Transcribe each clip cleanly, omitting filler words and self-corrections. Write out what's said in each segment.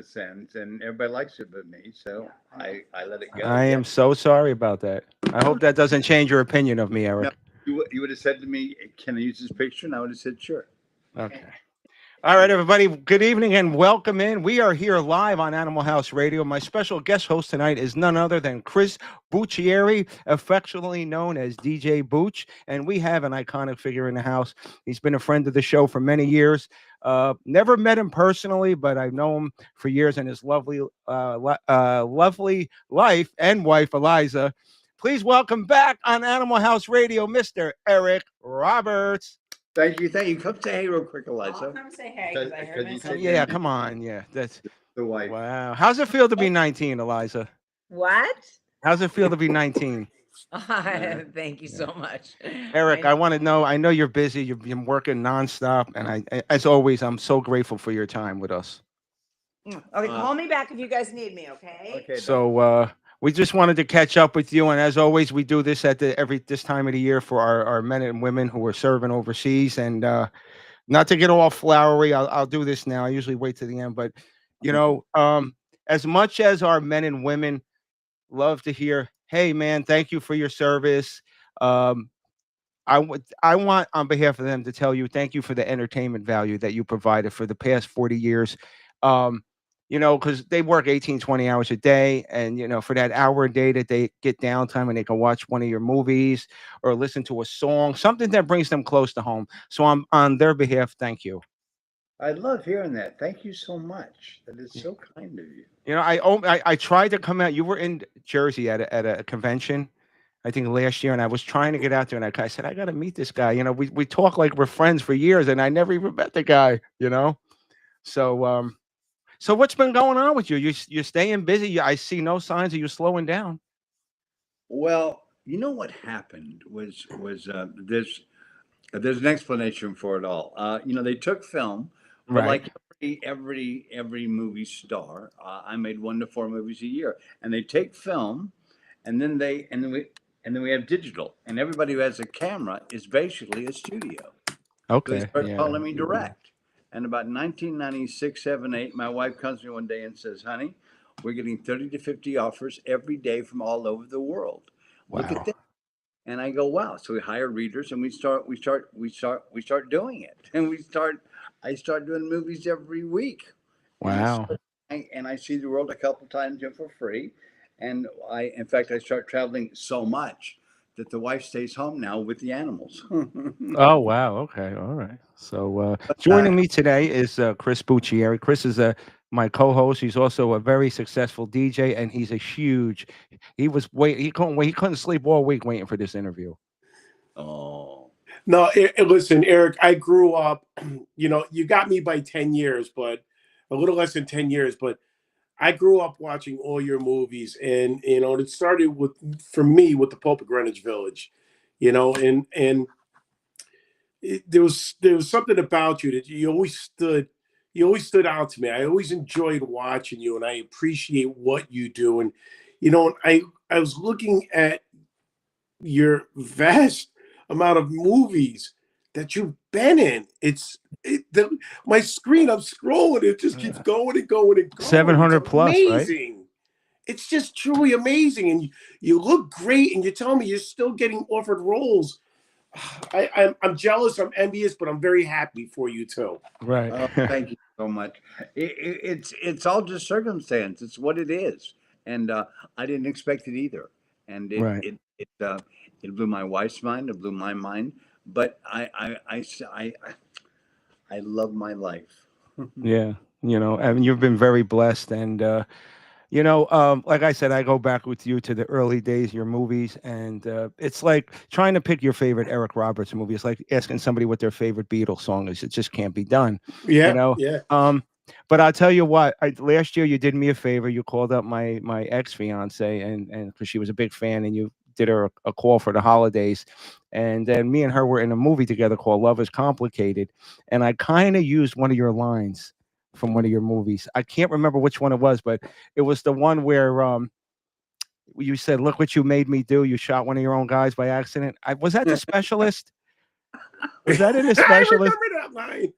sends, and everybody likes it but me, so I let it go. I Yeah. am so sorry about that. I hope that doesn't change your opinion of me, No, Eric. you would have said to me, "Can I use this picture?" And I would have said, "Sure." Okay. All right, everybody. Good evening and welcome in. We are here live on Animal House Radio. My special guest host tonight is none other than Chris Buccieri, affectionately known as DJ Booch. And we have an iconic figure in the house. He's been a friend of the show for many years. Never met him personally, but I know him for years and his lovely life and wife, Eliza. Please welcome back on Animal House Radio, Mr. Eric Roberts. Thank you, thank you. Come say hey real quick, Eliza. I'll come say hey because I heard You myself. said Yeah, come on. Yeah, that's the wife. wow. How's it feel to be 19, Eliza? What? How's it feel to be 19? Thank you Yeah. so much. Eric, I want to know. I know you're busy. You've been working nonstop, and as always, I'm so grateful for your time with us. Okay, call me back if you guys need me, okay? Okay. So we just wanted to catch up with you, and as always, we do this at this time of the year for our men and women who are serving overseas. And not to get all flowery, I'll do this now. I usually wait to the end, but you know, as much as our men and women love to hear, "Hey, man, thank you for your service." Um, I want on behalf of them to tell you thank you for the entertainment value that you provided for the past 40 years. Um, because they work 18, 20 hours a day, and for that hour a day that they get downtime and they can watch one of your movies or listen to a song, something that brings them close to home. So on their behalf, thank you. I love hearing that. Thank you so much. That is so kind of you. I tried to come out. You were in Jersey at a convention, I think last year, and I was trying to get out there, and I said I got to meet this guy. We talk like we're friends for years, and I never even met the guy. So what's been going on with you? You're staying busy. I see no signs of you slowing down. Well, you know what happened was there's an explanation for it all. They took film, but Right. like every movie star, I made 1 to 4 movies a year, and they take film, and then we have digital, and everybody who has a camera is basically a studio. So they Okay. start Yeah. calling me direct. And about 1996, 7, 8, my wife comes to me one day and says, "Honey, we're getting 30 to 50 offers every day from all over the world. Look at Wow. this." And I go, "Wow." So we hire readers and we start doing it. And I start doing movies every week. And Wow. so I see the world a couple times for free. And in fact, I start traveling so much that the wife stays home now with the animals. Oh wow. Okay. All right. So uh, joining me today is Chris Buccieri. Chris is my co-host. He's also a very successful DJ, and he's a huge. He was wait. He couldn't wait. He couldn't sleep all week waiting for this interview. oh, No, listen, Eric, I grew up, you got me by 10 years, but a little less than 10 years, but I grew up watching all your movies. And, it started for me, with the Pope of Greenwich Village, and there was something about you that you always stood out to me. I always enjoyed watching you, and I appreciate what you do. And, I was looking at your vast amount of movies that you've been in. My screen, I'm scrolling, it just keeps going and going and Seven going. It's hundred plus, right? amazing. It's just truly amazing. And you look great, and you tell me you're still getting offered roles. I'm jealous, I'm envious, but I'm very happy for you too. Right. thank you so much. It's all just circumstance. It's what it is, and I didn't expect it either. And Right. it blew my wife's mind. It blew my mind. But I love my life. Yeah. I mean, you've been very blessed, and like I said, I go back with you to the early days, your movies, and it's like trying to pick your favorite Eric Roberts movie. It's like asking somebody what their favorite Beatles song is. It just can't be done, you Yeah, know. yeah. But I'll tell you what, last year you did me a favor. You called up my ex fiance, and because she was a big fan, and you did her a call for the holidays, and then me and her were in a movie together called Love Is Complicated, and I kind of used one of your lines from one of your movies. I can't remember which one it was, but it was the one where you said, "Look what you made me do." You shot one of your own guys by accident. Was that The Specialist? Was that in The I Specialist? remember that line.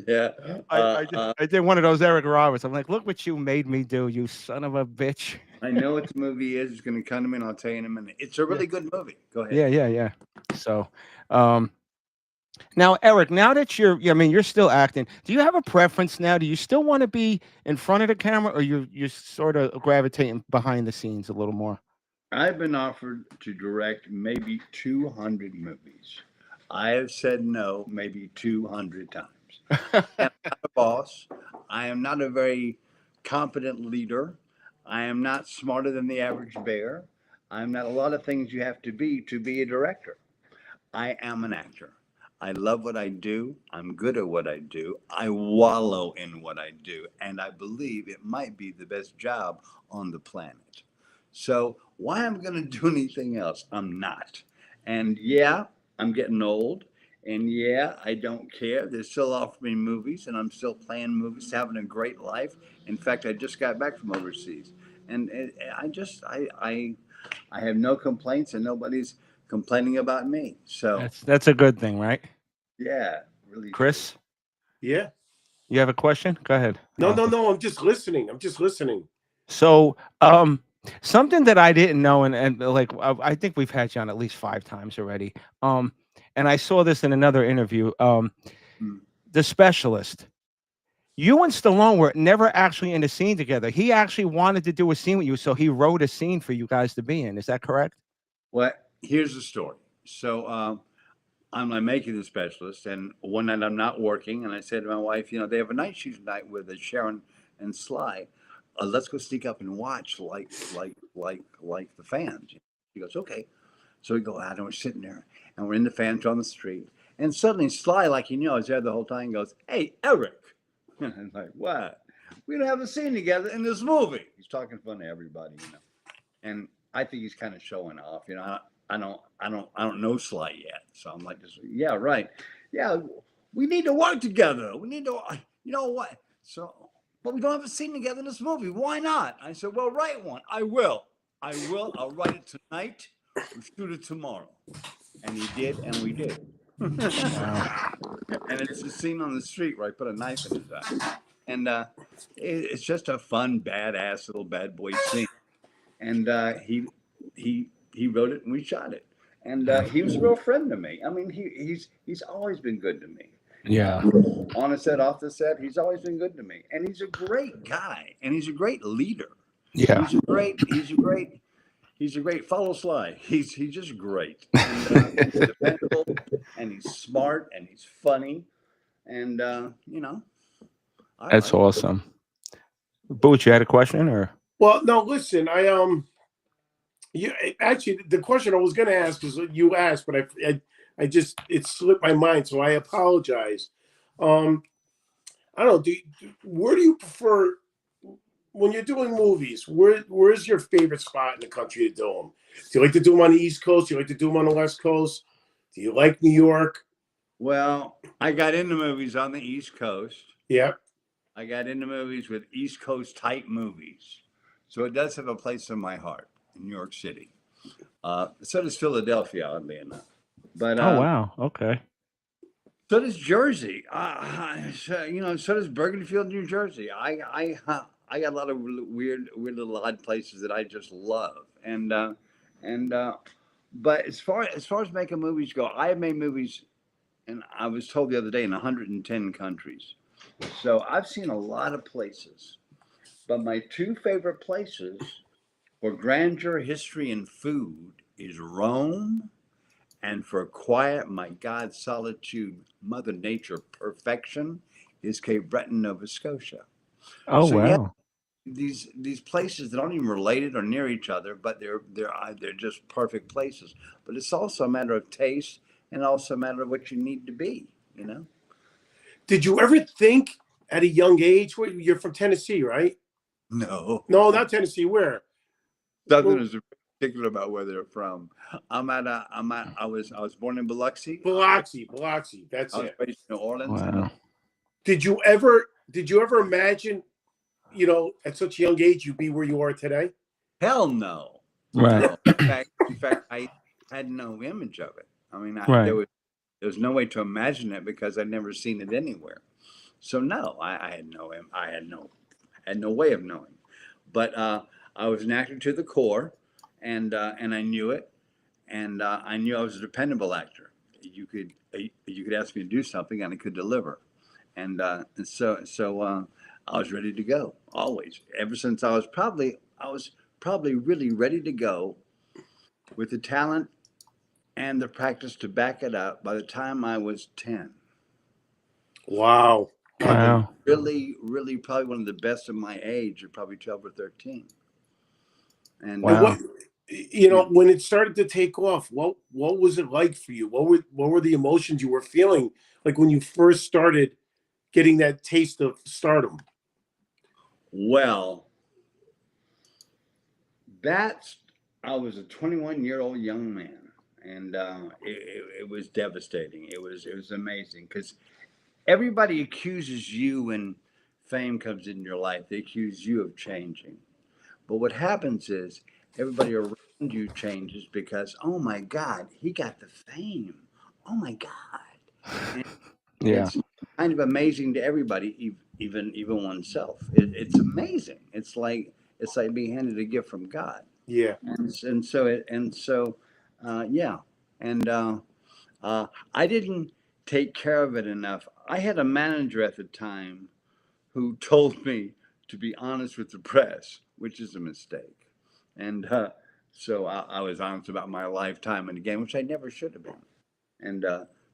Yeah. I did one of those Eric Roberts. I'm like, look what you made me do, you son of a bitch. I know what the movie is. It's going to come to me, and I'll tell you in a minute. It's a really good movie. Go ahead. Yeah. So, now, Eric, now that I mean, you're still acting. Do you have a preference now? Do you still want to be in front of the camera, or you're sort of gravitating behind the scenes a little more? I've been offered to direct maybe 200 movies. I have said no maybe 200 times. And I'm not a boss. I am not a very competent leader. I am not smarter than the average bear. I'm not a lot of things you have to be a director. I am an actor. I love what I do. I'm good at what I do. I wallow in what I do. And I believe it might be the best job on the planet. So why am I going to do anything else? I'm not. And yeah, I'm getting old. And yeah, I don't care. They're still offering me movies, and I'm still playing movies, having a great life. In fact, I just got back from overseas, and I have no complaints, and nobody's complaining about me. So That's a good thing, right? yeah, really. Chris, Yeah. you have a question? Go ahead. No. I'm just listening. I'm just listening. So, something that I didn't know, and like I think we've had you on at least 5 times already. And I saw this in another interview. Hmm. The Specialist. You and Stallone were never actually in a scene together. He actually wanted to do a scene with you, so he wrote a scene for you guys to be in. Is that correct? Well, here's the story. So I'm making The Specialist, and one night I'm not working, and I said to my wife, they have a night shoot tonight with Sharon and Sly. Let's go sneak up and watch like the fans. She goes, okay. So we go out and we're sitting there and we're in the fans on the street. And suddenly Sly, like is there the whole time, goes, hey, Eric. And I'm like, what? We don't have a scene together in this movie. He's talking fun to everybody, And I think he's kind of showing off. I don't know Sly yet. So I'm like, yeah, right. Yeah, we need to work together. We need to, what? So, but we don't have a scene together in this movie. Why not? I said, well, write one. I will. I'll write it tonight. We'll shoot it tomorrow. And he did, and we did. Wow. And it's a scene on the street where I put a knife in his eye. And it's just a fun, badass little bad boy scene. And he wrote it and we shot it. And he was a real friend to me. I mean, he's always been good to me. Yeah. On the set, off the set, he's always been good to me. And he's a great guy. And he's a great leader. Yeah. He's a great follow Sly. He's just great. And, he's dependable, and he's smart, and he's funny, and That's awesome. Boots, you had a question, or? Well, no. Listen, actually the question I was going to ask is you asked, but I just it slipped my mind, so I apologize. I don't know. Where do you prefer? When you're doing movies, where's your favorite spot in the country to do them? Do you like to do them on the East Coast? Do you like to do them on the West Coast? Do you like New York? Well, I got into movies on the East Coast. Yeah. I got into movies with East Coast type movies. So it does have a place in my heart in New York City. So does Philadelphia, oddly enough. But Oh, wow. Okay. so does Jersey. So does Burgundy Field, New Jersey. I got a lot of weird little odd places that I just love. But as far as making movies go, I have made movies, and I was told the other day, in 110 countries. So I've seen a lot of places. But my 2 favorite places for grandeur, history, and food is Rome, and for quiet, my God, solitude, Mother Nature, perfection is Cape Breton, Nova Scotia. Oh, So wow. yeah, these places that aren't even related or near each other, but they're just perfect places. But it's also a matter of taste, and also a matter of what you need to be. Did you ever think at a young age? You're from Tennessee, right? No, No, not Tennessee. Where? Southerners are particular about where they're from. I was born in Biloxi. Biloxi. That's I was it. raised in New Orleans. Wow. Did you ever imagine, at such a young age, you'd be where you are today? Hell no. Right. No. In fact, I had no image of it. I mean, Right. there there was no way to imagine it because I'd never seen it anywhere. So no, I had no way of knowing. But I was an actor to the core, and I knew it, and I knew I was a dependable actor. You could ask me to do something, and I could deliver, and I was ready to go always. Ever since I was probably really ready to go with the talent and the practice to back it up by the time I was 10. Wow. And Wow. really, really probably one of the best of my age, or probably 12 or 13. And And Wow. when it started to take off, what was it like for you? What were the emotions you were feeling like when you first started getting that taste of stardom? well, that's I was a 21-year-old young man, and it was devastating. It was amazing because everybody accuses you when fame comes in your life. They accuse you of changing. But what happens is everybody around you changes because, oh my God, he got the fame. Oh my God. And Yeah. it's kind of amazing to everybody, even oneself. It's amazing. It's like being handed a gift from God. Yeah. Yeah. And I didn't take care of it enough. I had a manager at the time who told me to be honest with the press, which is a mistake. And I was honest about my lifetime and again, which I never should have been. And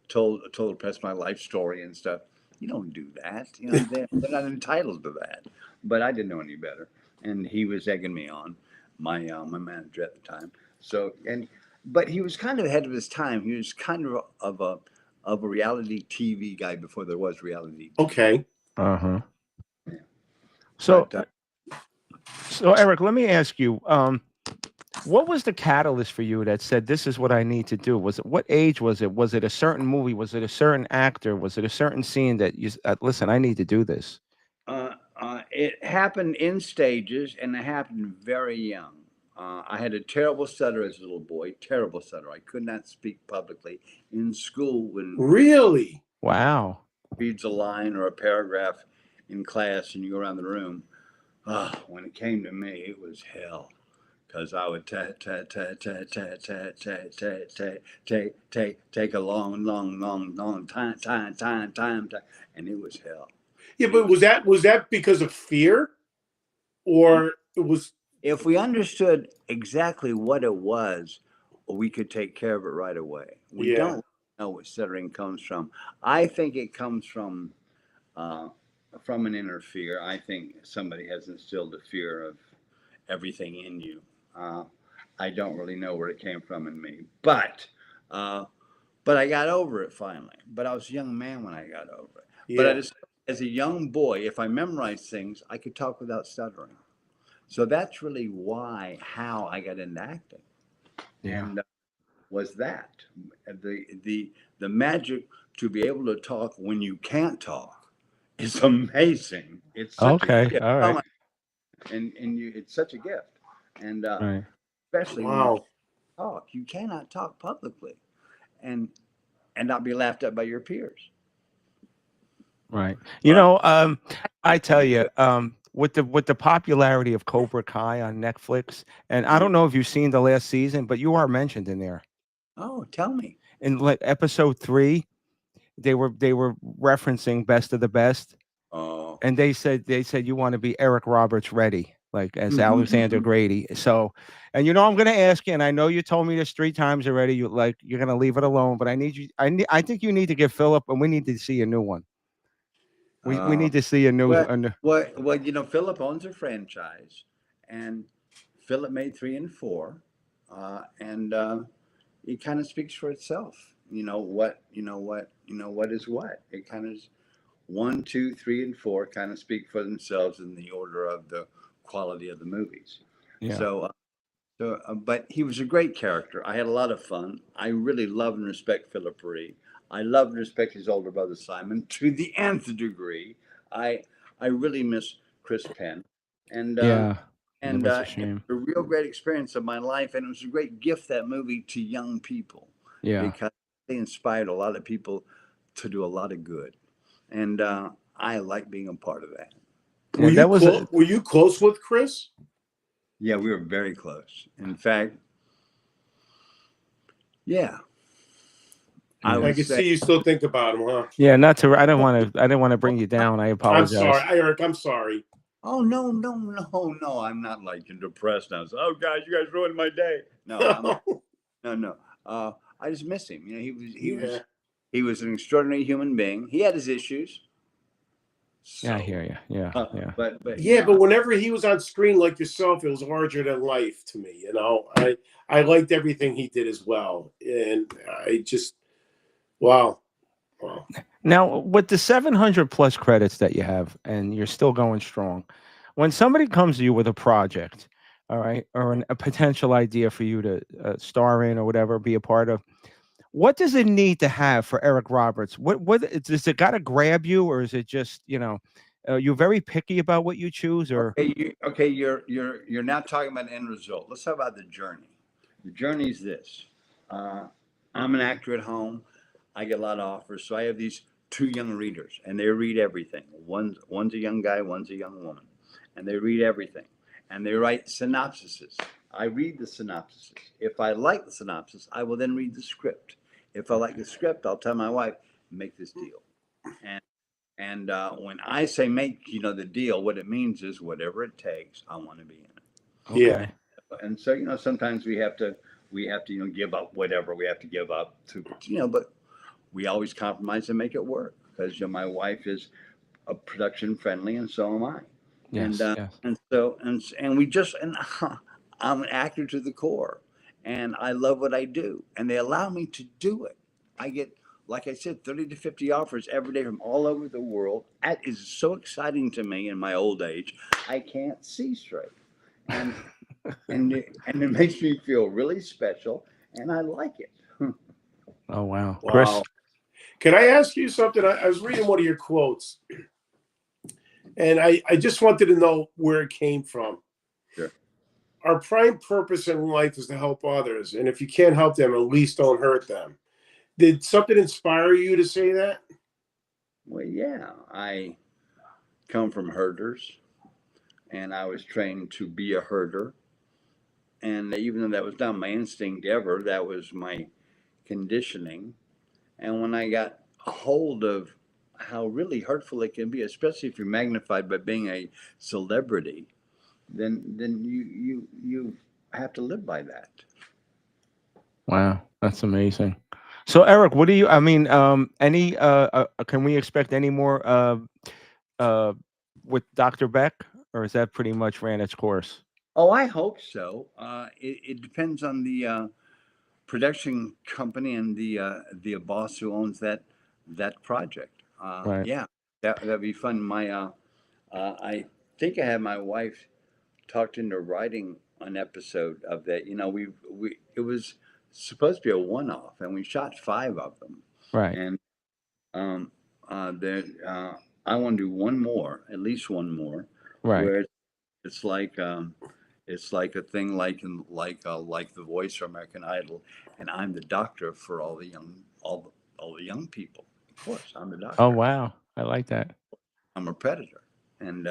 told the press my life story and stuff. You don't do that. You know, they're not entitled to that. But I didn't know any better. And he was egging me on, my manager at the time. But he was kind of ahead of his time. He was kind of a reality TV guy before there was reality TV. Okay. Uh-huh. So, But so Eric, let me ask you, what was the catalyst for you that said, this is what I need to do? Was it, what age was it? Was it a certain movie? Was it a certain actor? Was it a certain scene that listen, I need to do this? it happened in stages, and it happened very young. I had a terrible stutter as a little boy, terrible stutter. I could not speak publicly in school when Really? Wow. reads a line or a paragraph in class and you go around the room. When it came to me, it was hell because I would take a long time, and it was hell. Yeah, It but was. was that because of fear, or it was? If we understood exactly what it was, we could take care of it right away. We Yeah. don't know what stuttering comes from. I think it comes uh, from an inner fear. I think somebody has instilled a fear of everything in you. Uh, I don't really know where it came from in me, uh, but I got over it finally. But I was a young man when I got over it. But I Yeah. just, as a young boy, if I memorized things, I could talk without stuttering. So that's really how I got into acting, Yeah. and was that the magic to be able to talk when you can't talk is amazing. It's such a Okay. gift. All Oh right. my, and it's such a gift, and Right. especially when you Wow. talk, you cannot talk publicly, and not be laughed at by your peers. Right. You Right. know, I tell you, with the popularity of Cobra Kai on Netflix, and I don't know if you've seen the last season, but you are mentioned in there. Oh, tell me. In like episode 3, they were referencing Best of the Best, Oh. and they said you want to be Eric Roberts ready, like as Alexander Grady. So, and I'm going to ask you, and I know you told me this 3 times already. You're going to leave it alone, but I need you. I think you need to get Philip, and we need to see a new one. We Uh, need to see a new. Well, Philip owns a franchise, and Philip made 3 and 4, and it kind of speaks for itself. What is what. It kind of 1, 2, 3, and 4 kind of speak for themselves in the order of the quality of the movies. Yeah. But he was a great character. I had a lot of fun. I really love and respect Philip Ree. I love and respect his older brother Simon to the nth degree. I I really miss Chris Penn, and Yeah. That's a it shame. was a real great experience of my life, and it was a great gift, that movie, to young people, Yeah. because inspired a lot of people to do a lot of good, and I like being a part of that. Were Yeah, you that was close? Were you close with Chris? Yeah, we were very close. In fact, yeah, I Yeah. I would can say. see you still think about him, huh? Yeah, not to. I didn't want to bring you down. I I'm sorry, apologize. Eric. I'm sorry. Oh no, no, no, no! I'm not like depressed now. So, oh guys, you guys ruined my day. No, I'm no, no. I just miss him. You know, Yeah. he was an extraordinary human being. He had his issues. Yeah, I So, hear you. Yeah, yeah. but you Yeah, know, but whenever he was on screen like yourself, it was larger than life to me. You know, I liked everything he did as well, and I just wow, wow. Now, with the 700 plus credits that you have, and you're still going strong, when somebody comes to you with a project, all right, or a potential idea for you to star in or whatever, be a part of, what does it need to have for Eric Roberts? Does it got to grab you, or is it just you're very picky about what you choose, or okay, you're now talking about end result. Let's talk about the journey. The journey is this. Uh, I'm an actor at home. I get a lot of offers, so I have these two young readers, and they read everything. One's a young guy, one's a young woman, and they read everything, and they write synopsises. I read the synopsises. If I like the synopsis, I will then read the script. If I like the script, I'll tell my wife, make this deal. And when I say make the deal, what it means is whatever it takes, I want to be in it. Yeah, okay, And so sometimes we have to give up whatever we have to give up to but we always compromise and make it work because my wife is production friendly and so am I. And yes, yes, and so and we just and I'm an actor to the core, and I love what I do, and they allow me to do it. I get, like I said, 30 to 50 offers every day from all over the world. That is so exciting to me in my old age. I can't see straight, and and it makes me feel really special, and I like it. oh wow, Chris, wow. Can I ask you something? I was reading one of your quotes, and I just wanted to know where it came from. Sure. Our prime purpose in life is to help others, and if you can't help them, at least don't hurt them. Did something inspire you to say that? Well, yeah, I come from herders, and I was trained to be a herder. And even though that was not my instinct ever, that was my conditioning. And when I got a hold of how really hurtful it can be, especially if you're magnified by being a celebrity, then you have to live by that. wow, that's amazing. So, Eric, what do you? I mean, any? Can we expect any more uh, with Dr. Beck, or is that pretty much ran its course? Oh, I hope so. It depends on the production company and the boss who owns that project. Right. Yeah, that'd be fun. I think I had my wife talked into writing an episode of that. We it was supposed to be a one-off, and we shot five of them. Right. And um, there, I want to do one more, at least one more, Right. where it's like it's like a thing like the voice for American Idol, and I'm the doctor for all the young people. Of course, I'm the Oh doctor. wow, I like that. I'm a predator, and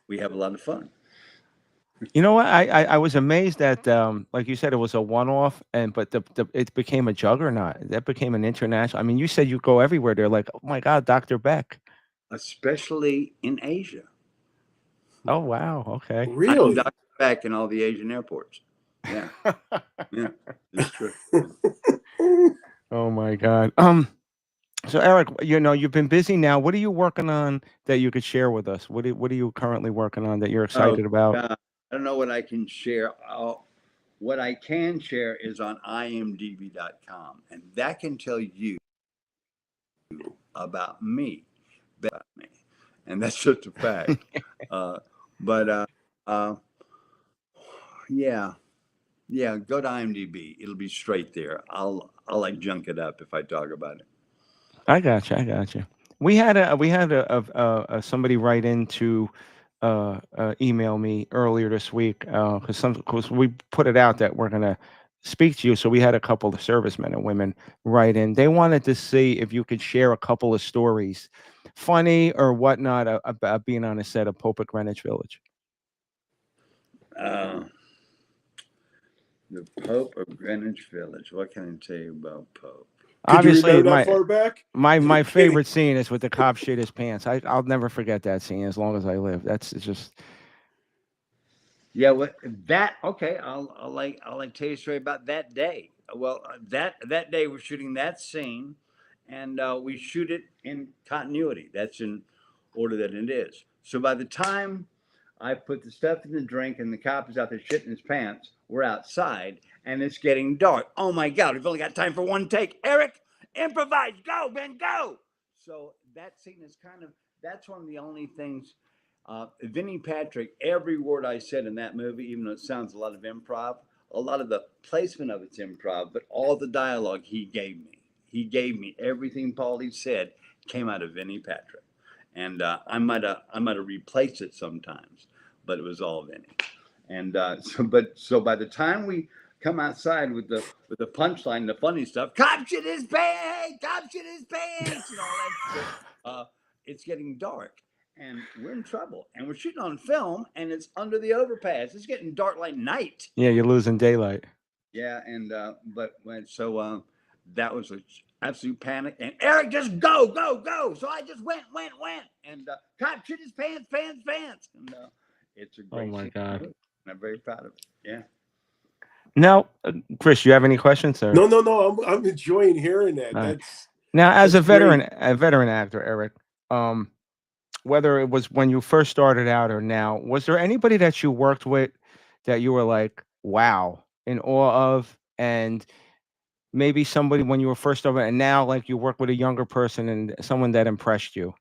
we have a lot of fun. You know what? I was amazed that like you said, it was a one off, and but it became a juggernaut. That became an international. I mean, you said you go everywhere. They're like, oh my God, Dr. Beck. Especially in Asia. Oh wow. Okay. I'm Really? Dr. Back in all the Asian airports. Yeah, yeah, it's true. Oh my God. So Eric, you've been busy now. What are you working on that you could share with us? What are you currently working on that you're Oh excited about? God, I don't know what I can share. What I can share is on imdb.com, and that can tell you about me, about me, and that's just a fact. But uh, yeah, yeah, go to IMDb. It'll be straight there. I'll like junk it up if I talk about it. I got you. I got you. We had a somebody write in to email me earlier this week because we put it out that we're gonna speak to you. So we had a couple of servicemen and women write in. They wanted to see if you could share a couple of stories, funny or whatnot, about being on a set of Pope at Greenwich Village. Uh, the Pope of Greenwich Village. What can I tell you about Pope? Could you Obviously, remember that far back? my No kidding. favorite scene is with the cop shit his pants. I'll never forget that scene as long as I live. That's just Yeah, what that? Okay, I'll tell you a story about that day. Well, that day we're shooting that scene, and we shoot it in continuity. That's in order that it is. So by the time I put the stuff in the drink and the cop is out there shitting his pants, we're outside and it's getting dark. Oh my God, we've only got time for one take. Eric, improvise, go, man, go. So that scene is that's one of the only things. Vinnie Patrick, every word I said in that movie, even though it sounds a lot of improv, a lot of the placement of it's improv, but all the dialogue he gave me. He gave me everything Paulie said came out of Vinnie Patrick. And I might have replaced it sometimes, but it was all Vinnie. And so by the time we come outside with the punchline, the funny stuff, cop shit his pants, and all that shit, it's getting dark and we're in trouble. And we're shooting on film and it's under the overpass. It's getting dark like night. yeah, you're losing daylight. Yeah, and that was an absolute panic. And Eric, just go, go, go. So I just went, and cop shit his pants. And it's a Oh great my scene. God. And I'm very proud of it. Yeah. Now, Chris, you have any questions, sir? No. I'm enjoying hearing that. All right. That's Now, as that's great. a veteran actor, Eric, whether it was when you first started out or now, was there anybody that you worked with that you were like, wow, in awe of, and maybe somebody when you were first over, and now like you work with a younger person and someone that impressed you?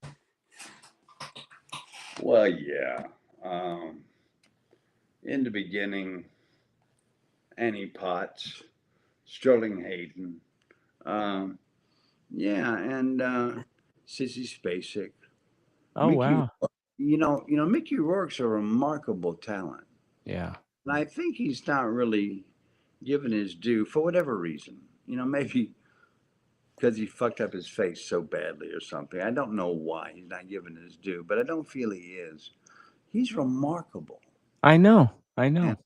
Well, yeah. In the beginning, Annie Potts, Sterling Hayden, um, yeah, and Sissy Spacek, Oh Mickey. wow. Mickey Rourke's a remarkable talent. Yeah. And I think he's not really given his due for whatever reason. Maybe because he fucked up his face so badly or something. I don't know why he's not given his due, but I don't feel he is. He's remarkable. I know. And,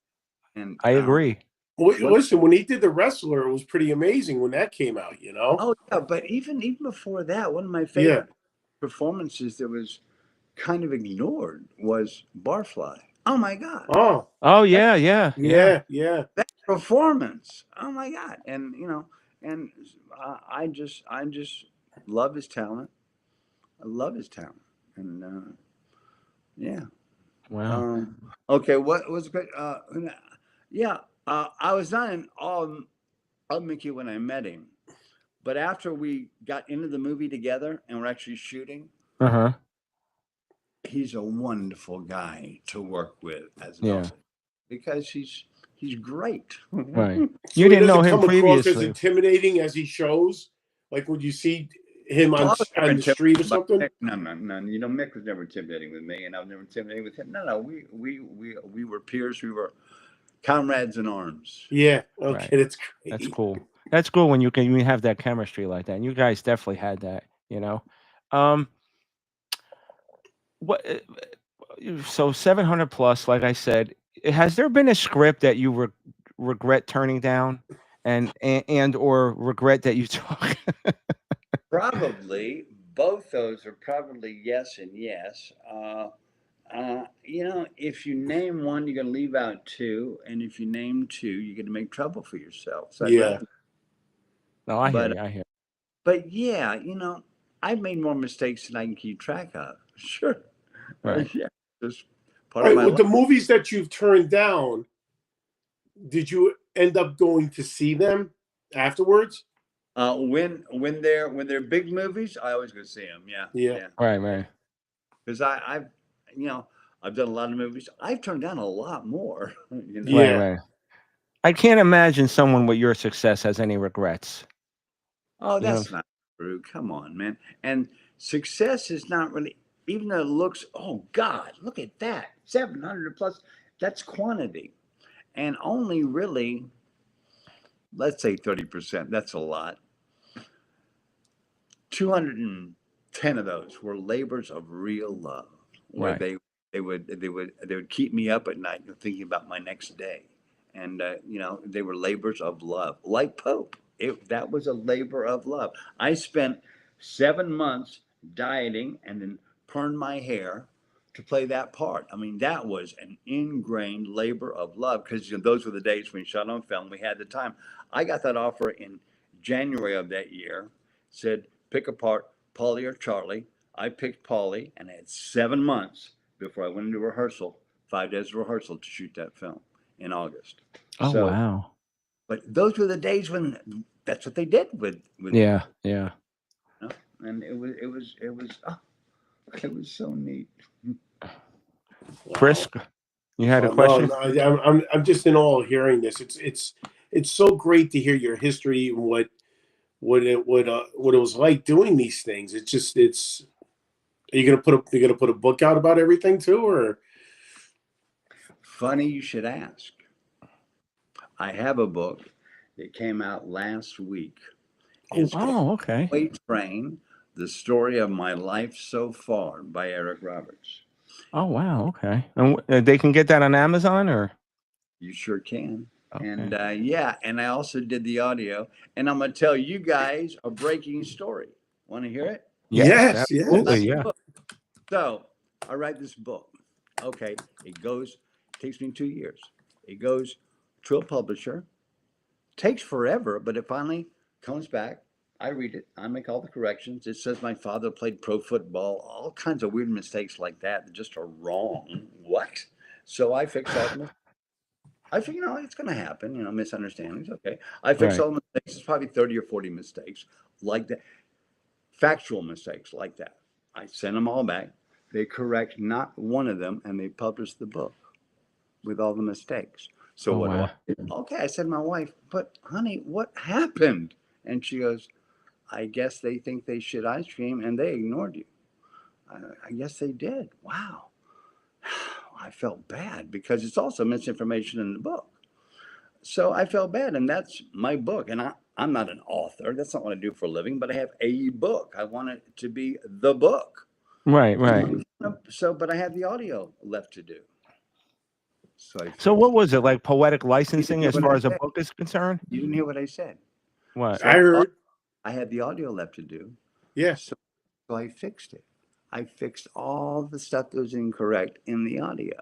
and I agree. when, Listen, when he did The Wrestler, it was pretty amazing when that came out, you know? oh yeah, but even before that, one of my Yeah. favorite performances that was kind of ignored was Barfly. Oh my God. Oh, Oh yeah. yeah. That performance. Oh my God. And and I just love his talent. I love his talent. And yeah. Wow. Okay, what was great? Yeah, I was not in awe of Mickey when I met him, but after we got into the movie together and we're actually shooting, Uh-huh. he's a wonderful guy to work with as an Yeah. artist because he's great. Right. So You he didn't know doesn't him come across as previously. intimidating as he shows. Like when you see him Well, I was never on the street or intimidated by something. Mick. No. Mick was never intimidating with me, and I was never intimidating with him. No. We were peers. We were comrades in arms. Yeah. Okay, Right. that's great. That's cool. That's cool when you have that chemistry like that. And you guys definitely had that, What so 700 plus, like I said, has there been a script that you regret turning down and or regret that you took? Probably both those are probably yes and yes. If you name one, you're going to leave out two, and if you name two, you're going to make trouble for yourself. So I'd Yeah. rather, No, I hear but you. I hear. but yeah, I've made more mistakes than I can keep track of. Sure, Right. yeah, just All part of right. my With life. the movies that you've turned down, did you end up going to see them afterwards? When they're big movies, I always go see them. Yeah, Yeah. yeah, Right. because I've done a lot of movies. I've turned down a lot more. Yeah. Right. I can't imagine someone with your success has any regrets. Oh, You know. that's not true. Come on, man. And success is not really, even though it looks, oh God, look at that. 700 plus, that's quantity. And only really let's say 30%. That's a lot. 210 of those were labors of real love, where Right. they would keep me up at night thinking about my next day, and they were labors of love, like Pope. That was a labor of love. I spent 7 months dieting and then permed my hair to play that part. I mean, that was an ingrained labor of love because those were the days when we shot on film. We had the time. I got that offer in January of that year. Said, pick apart Polly or Charlie. I picked Polly, and I had 7 months before I went into rehearsal, 5 days of rehearsal to shoot that film in August. Oh, So, wow. but those were the days when that's what they did with Yeah. Yeah. and it was so neat. Chris, you had a Well, no, question? no, I'm just in awe hearing this. It's so great to hear your history and what it was like doing these things. It's. Are you gonna put a book out about everything too, or? Funny you should ask. I have a book that came out last week. Oh, It's called wow. Okay. Weight Train: The Story of My Life So Far by Eric Roberts. Oh, wow. Okay. And they can get that on Amazon or? You sure can. And Okay. yeah, and I also did the audio, and I'm gonna tell you guys a breaking story. Want to hear it? Yes, Yes, absolutely. yes. Yeah. So I write this book. Okay, takes me 2 years. It goes to a publisher. Takes forever, but it finally comes back. I read it. I make all the corrections. It says my father played pro football. All kinds of weird mistakes like that that just are wrong. What? So I fix all the. I think it's going to happen. Misunderstandings. Okay, I fix Right. all the mistakes. It's probably 30 or 40 mistakes like that, factual mistakes like that. I send them all back. They correct not one of them, and they publish the book with all the mistakes. So Oh, what do I wow. do? Okay, I said to my wife, but honey, what happened? And she goes, I guess they think they shit ice cream and they ignored you. I guess they did. Wow. I felt bad because it's also misinformation in the book. So I felt bad, and that's my book. And I'm not an author. That's not what I do for a living, but I have a book. I want it to be the book. Right. Right. So, but I have the audio left to do. So I So fixed what it. was it like poetic You didn't licensing hear as what far I as a said. book is concerned? You didn't hear what I said. What? I So heard. I had the audio left to do. Yeah. So I fixed it. I fixed all the stuff that was incorrect in the audio.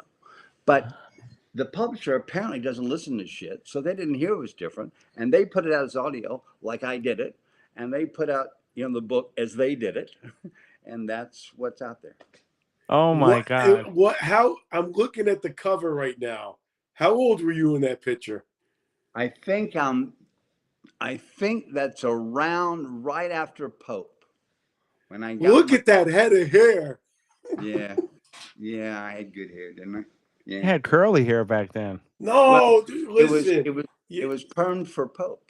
But the publisher apparently doesn't listen to shit, so they didn't hear it was different, and they put it out as audio like I did it, and they put out the book as they did it, and that's what's out there. Oh my God. How I'm looking at the cover right now. How old were you in that picture? I think that's around right after Pope when I got Look at that head of hair. yeah, I had good hair, didn't I? You Yeah. had curly hair back then. Well, No, dude, listen. it was permed for Pope.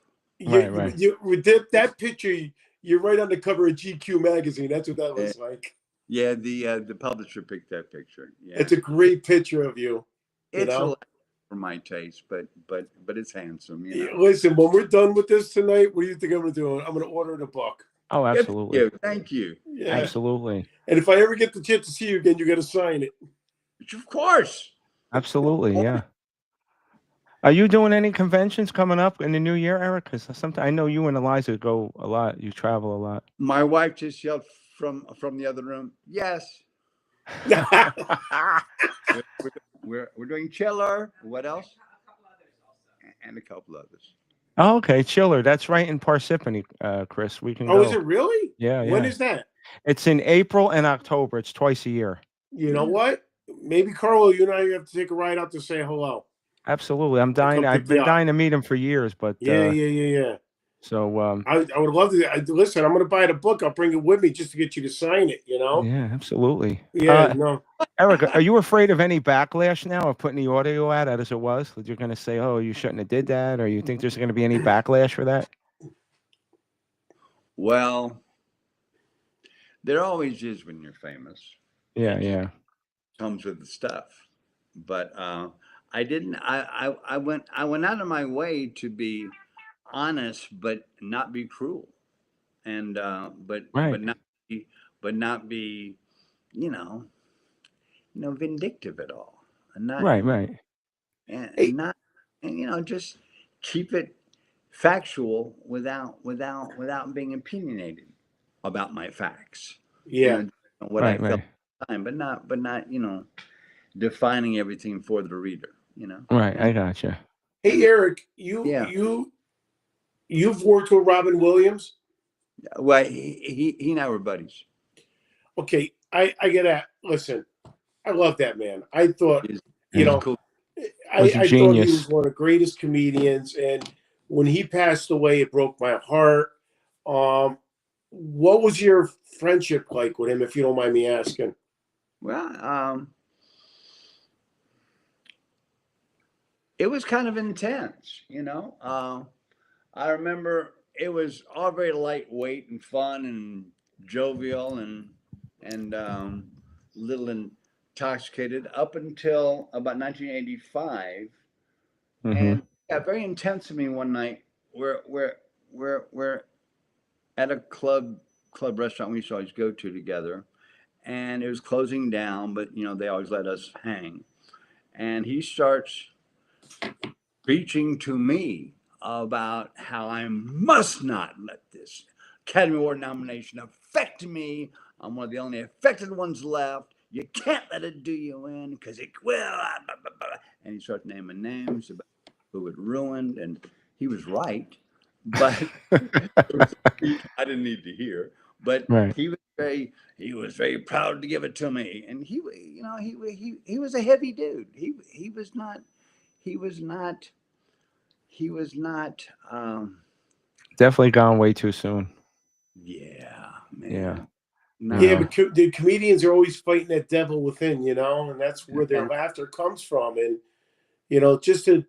Right. Right. With that picture, you're right on the cover of GQ magazine. That's what that Yeah, looks like. yeah, the publisher picked that picture. Yeah, It's a great picture of you. You it's a know. lot for my taste, but it's handsome. Listen, when we're done with this tonight, what do you think I'm gonna do? I'm gonna order the book. Oh, Good for absolutely. you. Thank you. Yeah. Absolutely. And if I ever get the chance to see you again, you got to sign it. Of course. Absolutely. Yeah. Are you doing any conventions coming up in the new year, Eric? Because sometimes I know you and Eliza go a lot. You travel a lot. My wife just yelled from the other room. Yes. We're doing Chiller. What else? And a couple others. Oh, okay. Chiller. That's right in Parsippany, Chris. We can Oh, go. is it really? Yeah. When Yeah. is that? It's in April and October. It's twice a year. You know what? Maybe Carlo, you and I have to take a ride out to say hello. Absolutely. I'm To dying. come I've pick been you up. dying to meet him for years, but Yeah. so I would love to. Listen, I'm going to buy the book. I'll bring it with me just to get you to sign it. You know? yeah, absolutely. Yeah. No. Eric, are you afraid of any backlash now of putting the audio out as it was? That you're going to say, "Oh, you shouldn't have did that," or you think there's going to be any backlash for that? Well, there always is when you're famous. Yeah. It just Yeah. comes with the stuff. But I didn't. I went out of my way to be honest, but not be cruel, and Right. but not be, you know, vindictive at all, and not Right. Right. Hey, and not and just keep it factual without being opinionated about my facts. You yeah. know, what I Right. felt Right. at the time, but not defining everything for the reader. Right. I And gotcha. Hey, Eric, yeah, you've worked with Robin Williams. well, he and I were buddies. Okay, I gotta listen. I love that man. I thought, He's, you he's Yeah. know, cool. Was a I thought he genius. was one of the greatest comedians, and when he passed away, it broke my heart. Um, what was your friendship like with him, if you don't mind me asking? Well, it was kind of intense. I remember it was all very lightweight and fun and jovial and little intoxicated up until about 1985, Hmm. and got very intense to me one night. We're at a club restaurant we used to always go to together, and it was closing down, but they always let us hang. And he starts preaching to me about how I must not let this Academy Award nomination affect me. I'm one of the only affected ones left. You can't let it do you in because it will. Blah, blah, blah. And he starts naming names about who it ruined, and he was right, but it was a speech I didn't need to hear. But Right. he was very proud to give it to me, and he was a heavy dude. He was not he was not he was not Definitely gone way too soon. yeah, Yeah. man, You not Yeah, know. but the comedians are always fighting that devil within, and that's where their and laughter comes from. And just to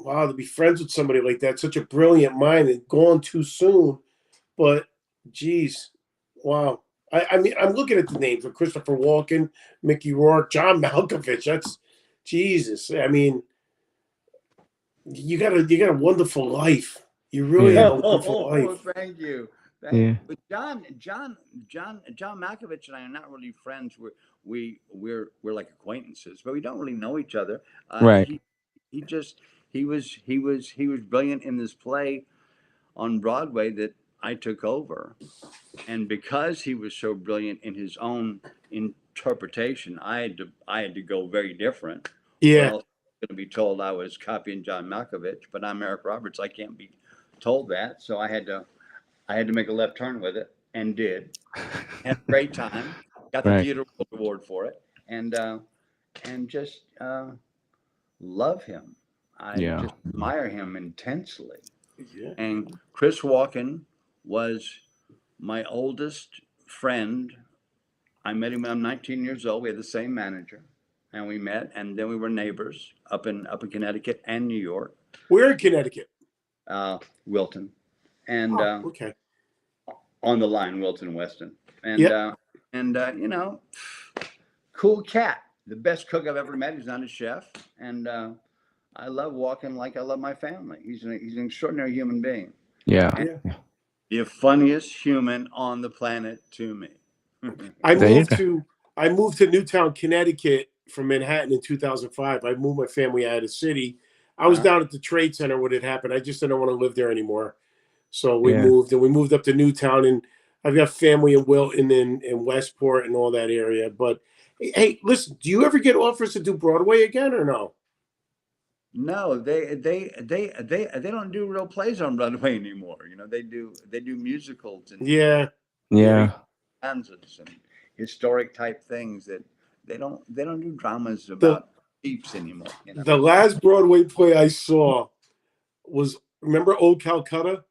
wow, to be friends with somebody like that, such a brilliant mind, and gone too soon. But geez, wow. I mean, I'm looking at the names of Christopher Walken, Mickey Rourke, John Malkovich. That's Jesus. I mean, you got a wonderful life. You really have Yeah. a wonderful oh, life. thank you. Yeah. But John Malkovich and I are not really friends. We're like acquaintances, but we don't really know each other. Right. He just he was brilliant in this play on Broadway that I took over. And because he was so brilliant in his own interpretation, I had to go very different, or Yeah, else I'm going to be told I was copying John Malkovich. But I'm Eric Roberts. I can't be told that, so I had to make a left turn with it, and did. Had a great time. Got the Right. Theater World Award for it, and just love him. I Yeah. just admire him intensely. yeah, And Chris Walken was my oldest friend. I met him when I'm 19 years old. We had the same manager, and we met, and then we were neighbors up in Connecticut and New York, we're in Connecticut. Wilton, and Oh, okay. on the line, Wilton Weston, and Yep. uh, and cool cat, the best cook I've ever met. He's not a chef, and I love walking like I love my family. He's an extraordinary human being, Yeah. and Yeah. the funniest human on the planet to me. I There you moved go. to I moved to Newtown, Connecticut from Manhattan in 2005. I moved my family out of the city. I was Uh, down at the Trade Center when it happened. I just didn't want to live there anymore. So we Yeah. moved, and we moved up to Newtown, and I've got family in Wilton and Westport and all that area. But hey, listen, do you ever get offers to do Broadway again or no? no, they don't do real plays on Broadway anymore. They do musicals and Yeah. Yeah. stanzas and historic type things that they don't do dramas The about thieves anymore. the last Broadway play I saw was, remember Old Calcutta?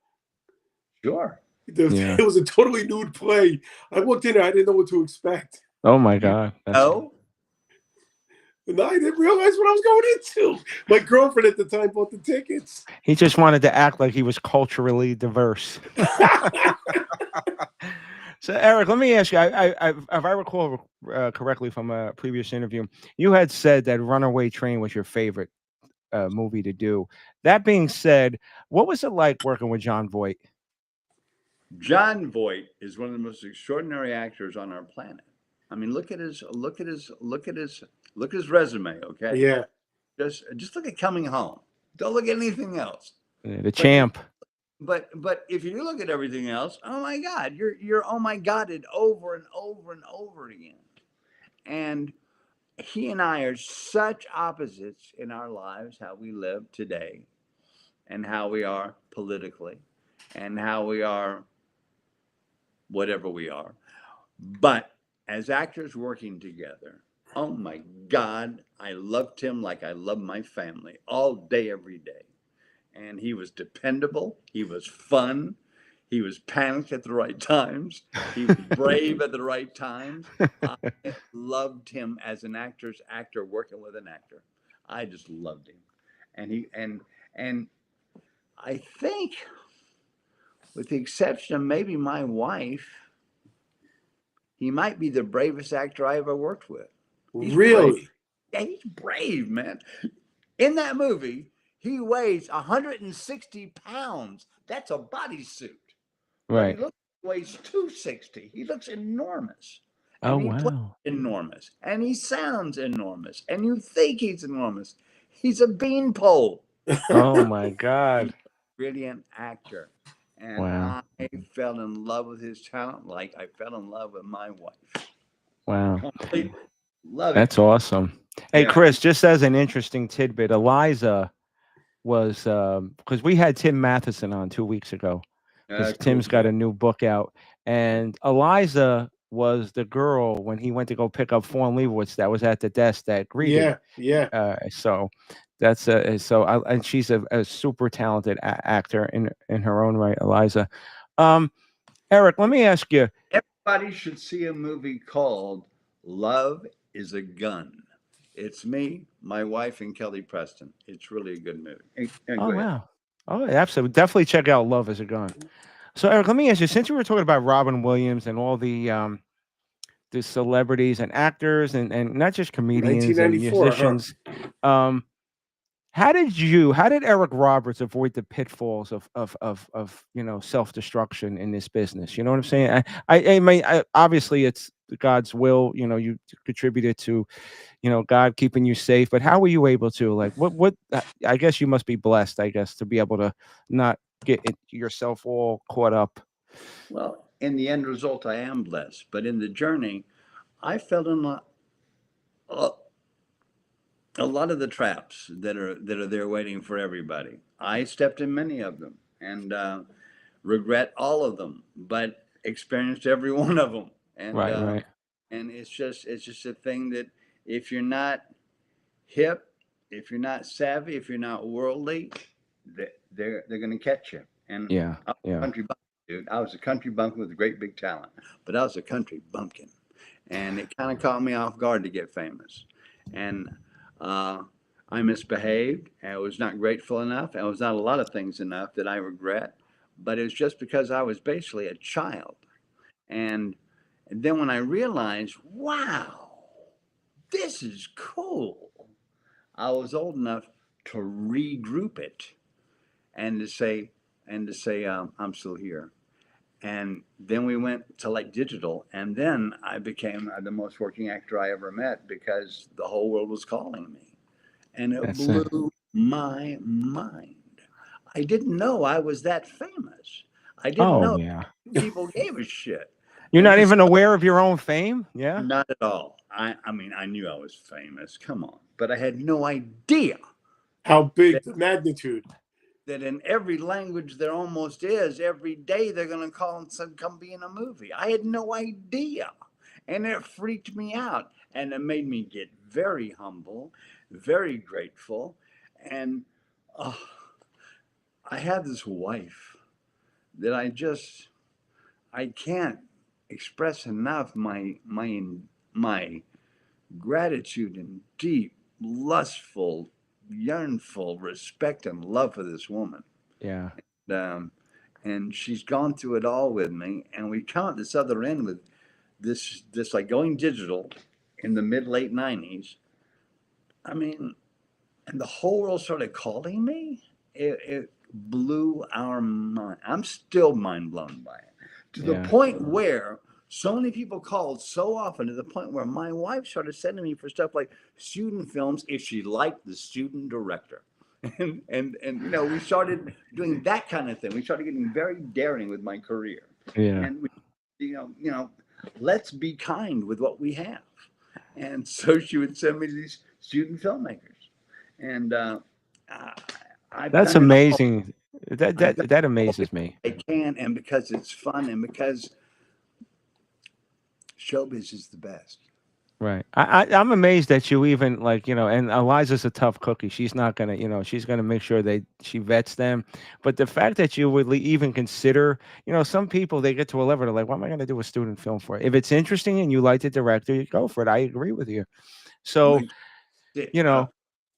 Sure. Yeah. It was a totally nude play. I walked in there, I didn't know what to expect. Oh my You God. That's know? And I didn't realize what I was going into. My girlfriend at the time bought the tickets. he just wanted to act like he was culturally diverse. So Eric, let me ask you. If I recall correctly from a previous interview, you had said that Runaway Train was your favorite movie to do. That being said, what was it like working with John Voight? John Voight is one of the most extraordinary actors on our planet. I mean, look at his resume. Okay, Yeah. just look at Coming Home. Don't look at anything else. The But champ. but if you look at everything else, oh my God, you're oh my God it over and over and over again. And he and I are such opposites in our lives, how we live today, and how we are politically, and how we are whatever we are. But as actors working together, oh my God, I loved him like I love my family all day, every day. And he was dependable. He was fun. He was panicked at the right times. He was brave at the right times. I loved him as an actor's actor, working with an actor. I just loved him. And I think, with the exception of maybe my wife, he might be the bravest actor I ever worked with. He's brave. Really? Yeah, he's brave, man. In that movie, he weighs 160 pounds. That's a bodysuit. But he Right. weighs 260. He looks enormous. Oh, And he plays wow. enormous. And he sounds enormous. And you think he's enormous. He's a beanpole. Oh my God. Brilliant actor. And Wow. I fell in love with his talent like I fell in love with my wife. Wow. Completely. Love it. That's awesome. Hey, Yeah. Chris, just as an interesting tidbit, Eliza was because we had Tim Matheson on 2 weeks ago, because Cool. Tim's got a new book out, and Eliza was the girl when he went to go pick up Fawn Leibowitz that was at the desk that greeted. Yeah. Yeah. So that's and she's a super talented actor in her own right, Eliza. Eric, let me ask you. Everybody should see a movie called Love is a Gun. It's me, my wife, and Kelly Preston. It's really a good movie. And Oh go ahead. wow. Oh, absolutely. Definitely check out Love is a Gun. So Eric, let me ask you, since you were talking about Robin Williams and all the celebrities and actors and not just comedians and 1994, musicians, how did Eric Roberts avoid the pitfalls of self-destruction in this business? You know what I'm saying? I mean, obviously it's God's will, you contributed to, God keeping you safe, but how were you able to, like, what I guess you must be blessed, I guess, to be able to not get yourself all caught up. Well, in the end result, I am blessed. But in the journey, I fell in a lot of the traps that are there waiting for everybody. I stepped in many of them and regret all of them, but experienced every one of them. And Right. and it's just a thing that if you're not hip, if you're not savvy, if you're not worldly, they're going to catch you. And Yeah. I was a country bumpkin, dude. I was a country bumpkin with a great big talent, but I was a country bumpkin, and it kind of caught me off guard to get famous. And I misbehaved. I was not grateful enough. I was not a lot of things enough that I regret, but it was just because I was basically a child. And then when I realized, wow, this is cool, I was old enough to regroup it and to say, I'm still here. And then we went to like digital, and then I became the most working actor I ever met because the whole world was calling me, and it That's it. blew my mind. I didn't know I was that famous. I didn't Oh know yeah. people gave a shit. You're And not for even aware of your own fame? Yeah. not at all. I mean, I knew I was famous. Come on, but I had no idea How big the magnitude? that in every language there almost is, every day they're going to call and come be in a movie. I had no idea. And it freaked me out. And it made me get very humble, very grateful. And I have this wife that I can't express enough my gratitude and deep, lustful, yearnful respect and love for this woman. Yeah. And she's gone through it all with me, and we come at this other end with this like going digital in the mid late 90s. I mean, and the whole world started calling me. It blew our mind. I'm still mind blown by it, to the Yeah. point where so many people called so often, to the point where my wife started sending me for stuff like student films if she liked the student director. And you know, we started doing that kind of thing. We started getting very daring with my career. Yeah. And we, you know, let's be kind with what we have. And so she would send me these student filmmakers, and I- I've That's done it all. amazing. That I've that done that it all amazes because me. I can, and because it's fun, and because showbiz is the best. Right. I'm amazed that you even like, and Eliza's a tough cookie. She's not gonna, she's gonna make sure she vets them. But the fact that you would even consider, some people they get to a level, they're like, what am I gonna do a student film for? If it's interesting and you like the director, you go for it. I agree with you. So, Like, it- you uh, know,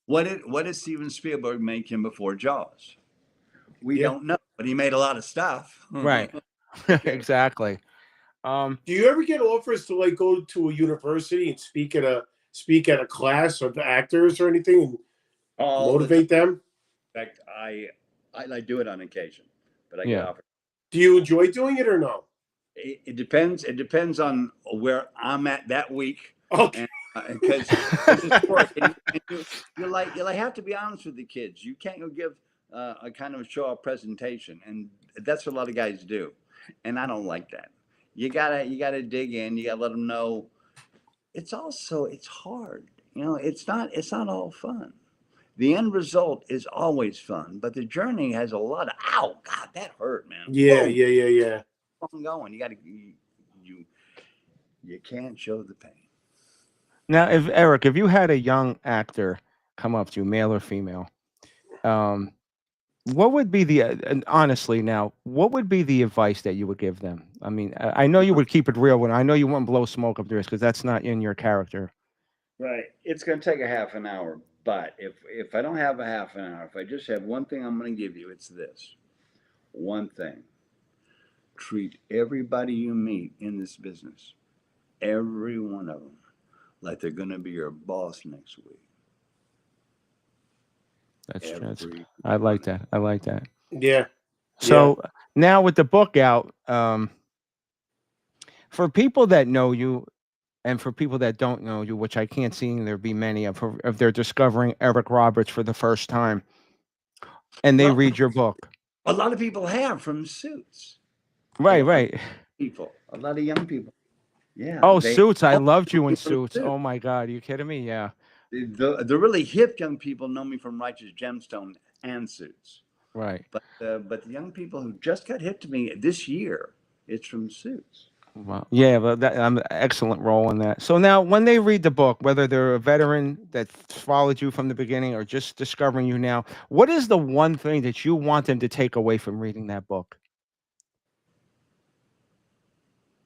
what did Steven Spielberg make him before Jaws? We Yeah. don't know, but he made a lot of stuff. right. Okay. Exactly. Um, Do you ever get offers to like go to a university and speak at a class of actors or anything and All the time. motivate them? In fact, I do it on occasion, but I get yeah. offered. Do you enjoy doing it or no? It depends. It depends on where I'm at that week, Okay. and because it's work, and you have to be honest with the kids. You can't go give a kind of show off presentation, and that's what a lot of guys do, and I don't like that. You gotta dig in. You gotta let them know. It's hard. It's not all fun. The end result is always fun, but the journey has a lot of ow, God, that hurt, man. Yeah, Whoa, yeah, yeah, yeah. I'm going. You you can't show the pain. Now, if you had a young actor come up to you, male or female, um, what would be and honestly now, what would be the advice that you would give them? I mean, I know you would keep it real, I know you wouldn't blow smoke up theirs because that's not in your character. Right. It's going to take a half an hour, but if I don't have a half an hour, if I just have one thing I'm going to give you, it's this. One thing. Treat everybody you meet in this business, every one of them, like they're going to be your boss next week. That's true. Every I like one. that. I like that. Yeah. Yeah. So now with the book out, for people that know you and for people that don't know you, which I can't see there be many of, if they're discovering Eric Roberts for the first time and they Well, read your book. a lot of people have from Suits. Right, right. A lot of young people. Yeah, Oh, they Suits. I all loved know you in me from Suits. Suits. Oh my God. Are you kidding me? Yeah. The really hip young people know me from Righteous Gemstone and Suits. Right. But the young people who just got hit to me this year, it's from Suits. Wow. Yeah, but I'm an excellent role in that. So now, when they read the book, whether they're a veteran that followed you from the beginning or just discovering you now, what is the one thing that you want them to take away from reading that book,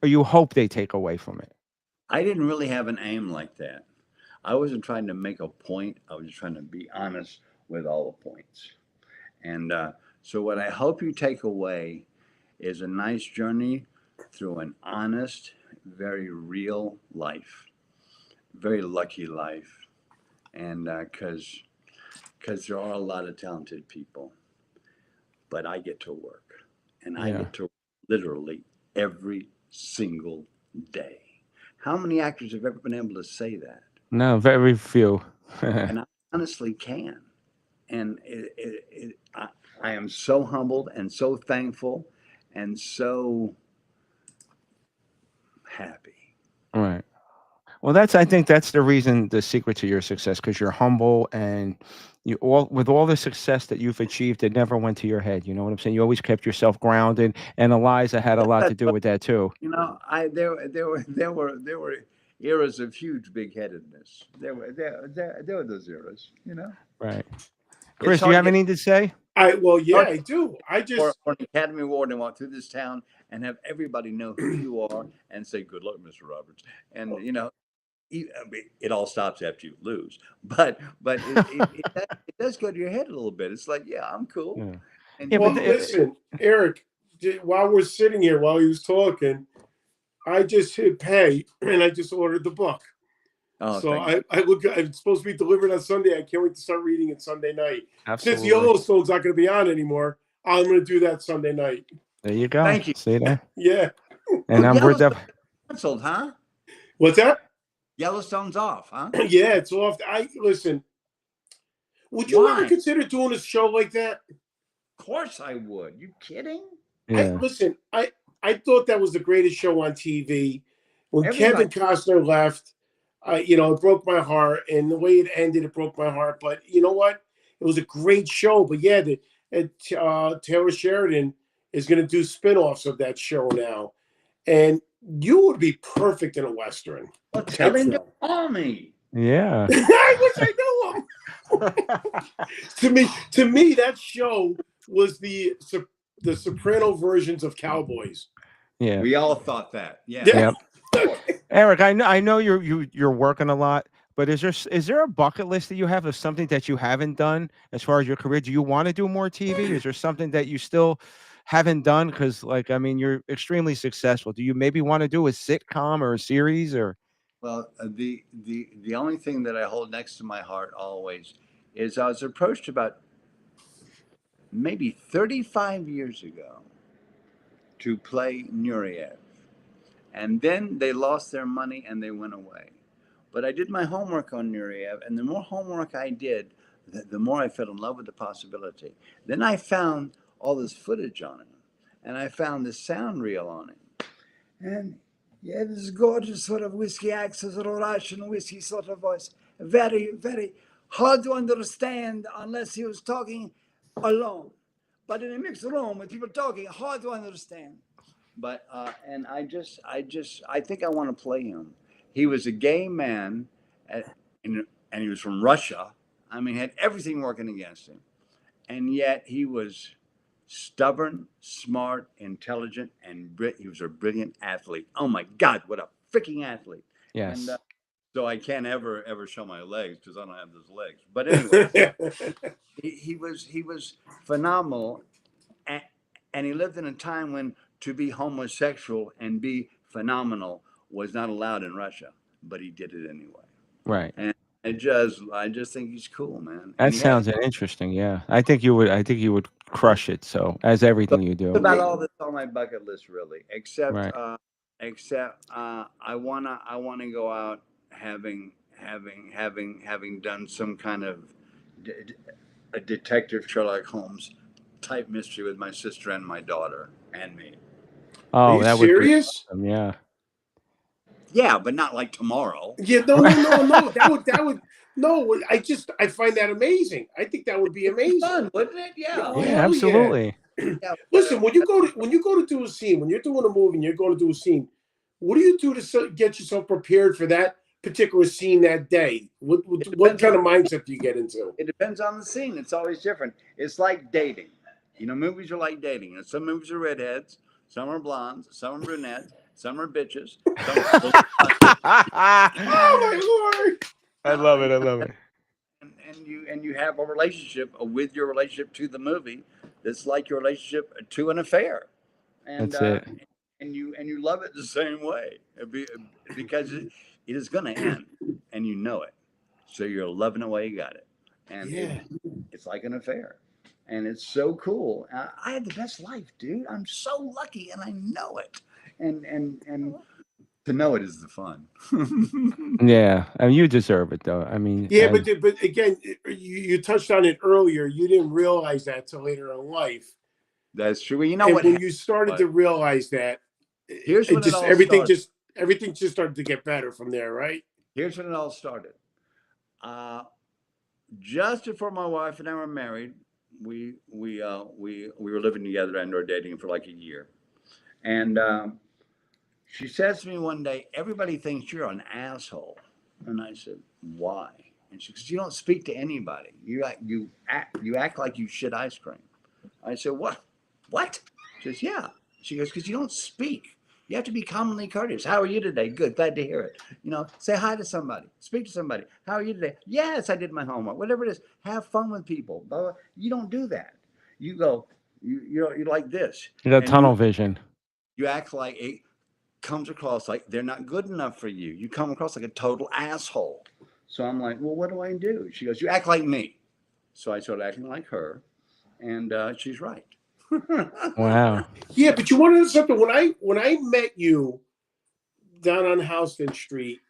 or you hope they take away from it? I didn't really have an aim like that. I wasn't trying to make a point. I was just trying to be honest with all the points. And so, what I hope you take away is a nice journey through an honest, very real life, very lucky life. And because there are a lot of talented people, but I get to work, and I Yeah. get to literally every single day. How many actors have ever been able to say that? No, very few. And I honestly can. And I am so humbled and so thankful and so happy. Right. Well, I think that's the reason, the secret to your success, because you're humble and with all the success that you've achieved, it never went to your head. You know what I'm saying? You always kept yourself grounded, and Eliza had a lot to do with that too. I there were eras of huge big headedness. There were those eras. Right. It's Chris, do you hard to have get anything to say? Yeah, hard I do. I for just an Academy Award and walk through this town and have everybody know who you are and say good luck, Mr. Roberts. And I mean, it all stops after you lose, but it does go to your head a little bit. It's like, yeah, I'm cool. Yeah. And Yeah, you but well, know, listen, Eric. While we're sitting here, while he was talking, I just hit pay and I just ordered the book. Oh, So thank I'm supposed to be delivered on Sunday. I can't wait to start reading it Sunday night. Since Absolutely. Yellowstone's not going to be on anymore, I'm going to do that Sunday night. There you go. Thank you. See there? Yeah. And Oh, we're Yellowstone def- canceled, huh? What's that? Yellowstone's off, huh? Yeah, it's off. Listen. Would you ever Why? consider doing a show like that? Of course I would. You kidding? yeah. I thought that was the greatest show on TV. When Everybody. Kevin Costner left, it broke my heart, and the way it ended, it broke my heart. But you know what? It was a great show. But yeah, Taylor Sheridan is going to do spin-offs of that show now, and you would be perfect in a Western. Well, tell him to call me. Yeah. I wish I knew him. To me, that show was the Soprano versions of Cowboys. Yeah. We all thought that. Yeah. Yep. Eric, I know you're working a lot, but is there a bucket list that you have of something that you haven't done as far as your career? Do you want to do more TV? Is there something that you still haven't done? Because like, I mean, you're extremely successful. Do you maybe want to do a sitcom or a series or? Well, the only thing that I hold next to my heart always is I was approached about maybe 35 years ago to play Nureyev. And then they lost their money and they went away. But I did my homework on Nureyev, and the more homework I did, the more I fell in love with the possibility. Then I found all this footage on him, and I found this sound reel on him. And yeah, this gorgeous sort of whiskey accent, sort of Russian whiskey sort of voice. Very, very hard to understand unless he was talking alone. But in a mixed room with people talking, hard to understand. But and I think I want to play him. He was a gay man, and he was from Russia. I mean, he had everything working against him, and yet he was stubborn, smart, intelligent, and he was a brilliant athlete. Oh my God, what a freaking athlete! Yes. And so I can't ever show my legs because I don't have those legs. But anyway, he was phenomenal, and he lived in a time when to be homosexual and be phenomenal was not allowed in Russia, but he did it anyway. Right. And I just think he's cool, man. That And he sounds had interesting. Yeah. I think you would crush it. So as everything you do. about all this on my bucket list, really, Right. except I wanna go out having done some kind of a detective Sherlock Holmes type mystery with my sister and my daughter and me. Are Oh, you that would be serious? awesome. Yeah. Yeah, but not like tomorrow. Yeah, no. That would no. I find that amazing. I think that would be amazing. Fun, wouldn't it? Yeah. Oh, Yeah, hell absolutely. Yeah, Listen, when you go to do a scene, when you're doing a movie and you're going to do a scene, what do you do to get yourself prepared for that particular scene that day? What kind of mindset do you get into? it depends on the scene. It's always different. It's like dating. You know, movies are like dating. And some movies are redheads, some are blondes, some are brunettes, some are bitches. Some Oh my lord! I love it. I love it. and you have a relationship with your relationship to the movie that's like your relationship to an affair. And That's it. and you love it the same way because it is going to end and you know it, so you're loving it while you got it, and Yeah. it's like an affair, and it's so cool. I had the best life, dude. I'm so lucky, and I know it, and to know it is the fun. Yeah. I mean, you deserve it though. I mean, Yeah, but again, you touched on it earlier. You didn't realize that till later in life. That's true. You know And what? when you started to realize that, Here's when it all everything just started to get better from there, right? Here's when it all started. Just before my wife and I were married, we were living together and were dating for like a year, and she says to me one day, "Everybody thinks you're an asshole," and I said, "Why?" And she goes, "You don't speak to anybody. You act like you shit ice cream." I said, "What? What?" She says, "Yeah." She goes, "Because you don't speak. You have to be commonly courteous. How are you today? Good. Glad to hear it. You know, say hi to somebody. Speak to somebody. How are you today? Yes, I did my homework. Whatever it is. Have fun with people. Blah, blah. You don't do that. You go, you're like this. you got And tunnel vision. you act like comes across like they're not good enough for you. You come across like a total asshole. So I'm like, well, what do I do? She goes, you act like me. So I started acting like her, and she's right. Wow. Yeah, but you want to know something? When I met you down on Houston Street,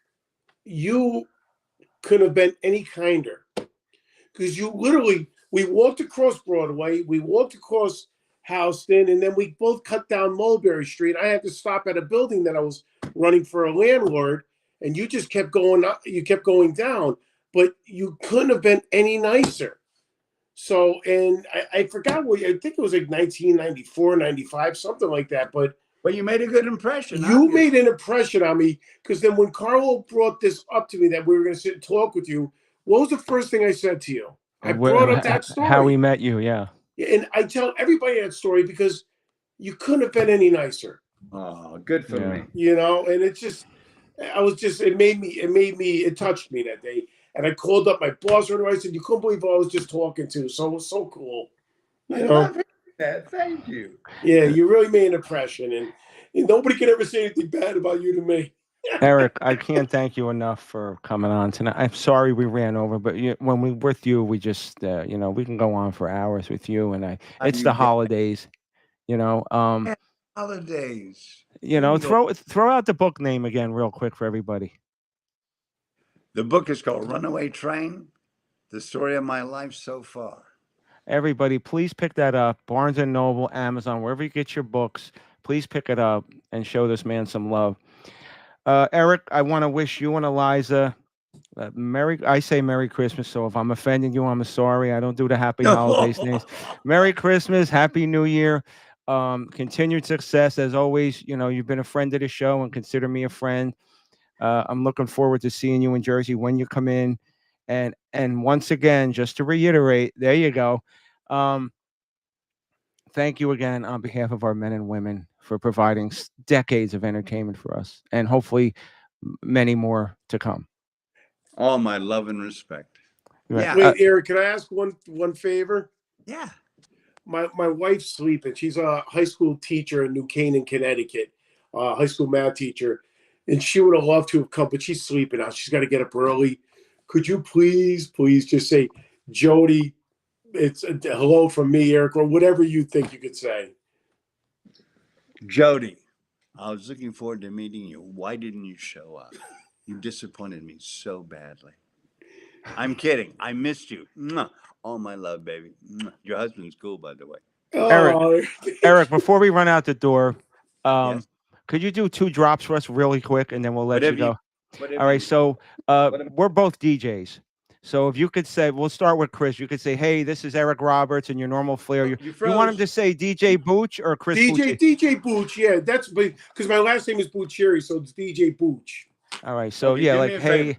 you couldn't have been any kinder, because you literally, we walked across Broadway, we walked across Houston, and then we both cut down Mulberry Street. I had to stop at a building that I was running for a landlord, and you just kept going up, you kept going down, but you couldn't have been any nicer. So, and I forgot what, I think it was like 1994, 95, something like that. But Well, you made a good impression. you obviously. made an impression on me, because then when Carlo brought this up to me that we were going to sit and talk with you, what was the first thing I said to you? I brought up that story. How we met you, yeah. And I tell everybody that story because you couldn't have been any nicer, Oh, good for Yeah. me. you know. And it's just, it touched me that day. And I called up my boss, and I said, "You couldn't believe who I was just talking to." So it was so cool, I you know. love that. Thank you. Yeah, you really made an impression, and nobody can ever say anything bad about you to me. Eric, I can't thank you enough for coming on tonight. I'm sorry we ran over, but when we're with you, we just, we can go on for hours with you. And it's you the bet. holidays, Holidays. throw out the book name again real quick for everybody. The book is called Runaway Train, The Story of My Life So Far. Everybody, please pick that up. Barnes and Noble, Amazon, wherever you get your books, please pick it up and show this man some love. Eric, I want to wish you and Eliza Merry Christmas. So if I'm offending you, I'm sorry. I don't do the happy holidays things. Merry Christmas, Happy New Year. Continued success as always. You've been a friend of the show and consider me a friend. I'm looking forward to seeing you in Jersey when you come in. And once again, just to reiterate, there you go. Thank you again on behalf of our men and women for providing decades of entertainment for us, and hopefully many more to come. All my love and respect. Right. Yeah. Wait, Eric, can I ask one favor? Yeah. My wife's sleeping. She's a high school teacher in New Canaan, Connecticut, high school math teacher, and she would have loved to have come, but she's sleeping now. She's got to get up early. Could you please just say, Jody, it's a hello from me, Eric, or whatever you think you could say. Jody, I was looking forward to meeting you. Why didn't you show up? You disappointed me so badly. I'm kidding. I missed you. Mwah. All my love, baby. Mwah. Your husband's cool, by the way. Eric, before we run out the door, Yes. could you do 2 drops for us really quick, and then we'll let Whatever you go? whatever All right. you- So whatever- we're both DJs. So if you could say, we'll start with Chris. You could say, "Hey, this is Eric Roberts," and your normal flair. You want him to say DJ Booch or Chris Bucci? DJ Booch, yeah, that's because my last name is Buccieri, so it's DJ Booch. All right. So Okay, yeah, do like, me a hey. favor.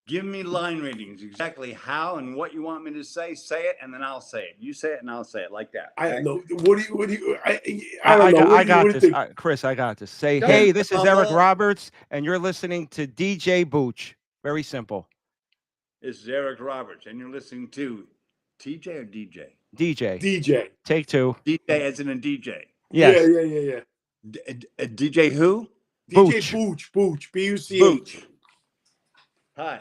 Give me line readings, exactly how and what you want me to say. Say it, and then I'll say it. You say it, and I'll say it like that. I okay? don't know. What do you? I don't know. I got what do you this. think? Chris, I got this. Say, Don't "Hey, this is Eric fumble. Roberts, and you're listening to DJ Booch." Very simple. This is Eric Roberts, and you're listening to TJ or DJ? DJ. DJ. Take 2. DJ as in a DJ. Yes. Yeah. DJ who? DJ Booch. Booch. B-U-C-H. Booch. Hi,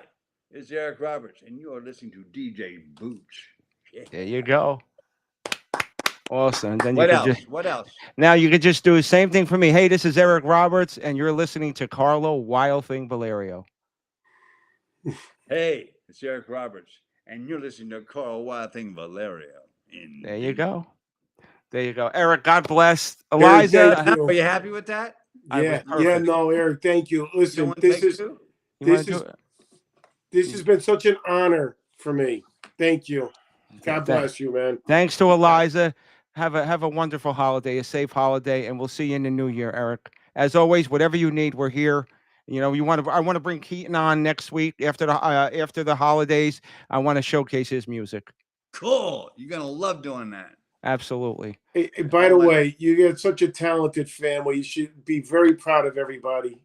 it's Eric Roberts, and you are listening to DJ Booch. Yeah. There you go. Awesome. And then What you else? could just, What else? now you could just do the same thing for me. Hey, this is Eric Roberts, and you're listening to Carlo Wild Thing Bellario. Hey, it's Eric Roberts, and you're listening to Carl Wild Thing Valerio. There you go. There you go. Eric, God bless. Eric, Eliza. thank you. Are you happy with that? Yeah, perfect. no, Eric, thank you. You Listen, want to this take is 2? You wanna this do is it? this has been such an honor for me. Thank you. God bless you, man. Thanks to Eliza. Have a wonderful holiday, a safe holiday, and we'll see you in the new year, Eric. As always, whatever you need, we're here. I want to bring Keaton on next week after the holidays. I want to showcase his music. Cool. You're gonna love doing that. Absolutely. Hey, by the way, you get such a talented family. You should be very proud of everybody.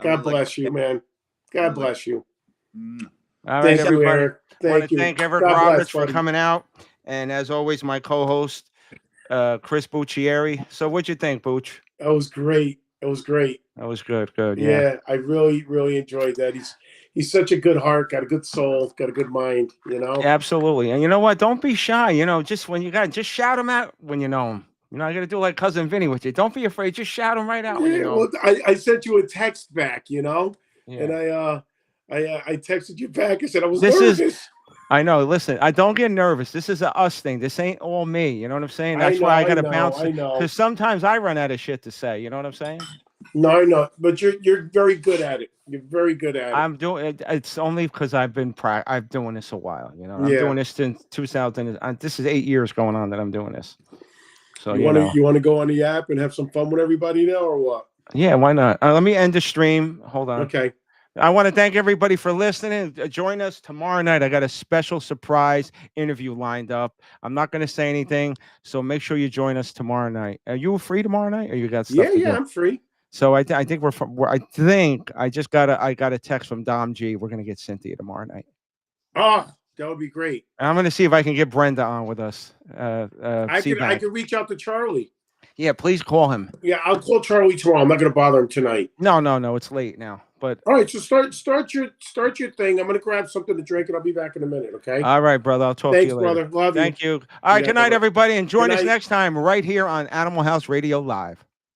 God bless you, man. God bless you. All right, Thank you, everybody. Eric. I want Thank to you. thank Eric God bless, Roberts for buddy. coming out, and as always, my co-host, Chris Buccieri. So, what'd you think, Booch? That was great. It was great. That was good. Good. Yeah. Yeah, I really, really enjoyed that. He's such a good heart, got a good soul, got a good mind, you know? Absolutely. And you know what? Don't be shy. You know, just when you got, just shout him out when you know him. You know, I got to do like cousin Vinny with you. Don't be afraid. Just shout him right out when you Yeah, know well, him. I sent you a text back, you know? And Yeah. I texted you back. I said I was This is, nervous. I know. Listen, I don't get nervous. This is a us thing. This ain't all me. You know what I'm saying? I That's why I know, got I to know, bounce I it. know. Because sometimes I run out of shit to say. You know what I'm saying? No, I know, but you're very good at it. You're very good at it. I'm doing it. It's only because I've been I've doing this a while. You know, I'm Yeah. doing this since 2000. This is 8 years going on that I'm doing this. So You you want to know, you want to go on the app and have some fun with everybody now, or what? yeah, why not? Let me end the stream. Hold on. Okay. I want to thank everybody for listening. Join us tomorrow night. I got a special surprise interview lined up. I'm not going to say anything, so make sure you join us tomorrow night. Are you free tomorrow night, or you got stuff to do? I'm free. So I think I think I just got a text from Dom G. We're going to get Cynthia tomorrow night. Oh, that would be great. I'm going to see if I can get Brenda on with us. I could reach out to Charlie. Yeah, please call him. Yeah, I'll call Charlie tomorrow. I'm not going to bother him tonight. No, it's late now. But all right, so start your thing. I'm going to grab something to drink, and I'll be back in a minute. Okay. All right, brother. I'll talk to you later. Thanks, brother. Love you. Thank you. All right. Yeah, good night, bye-bye. everybody, and join Good us night. next time right here on Animal House Radio Live.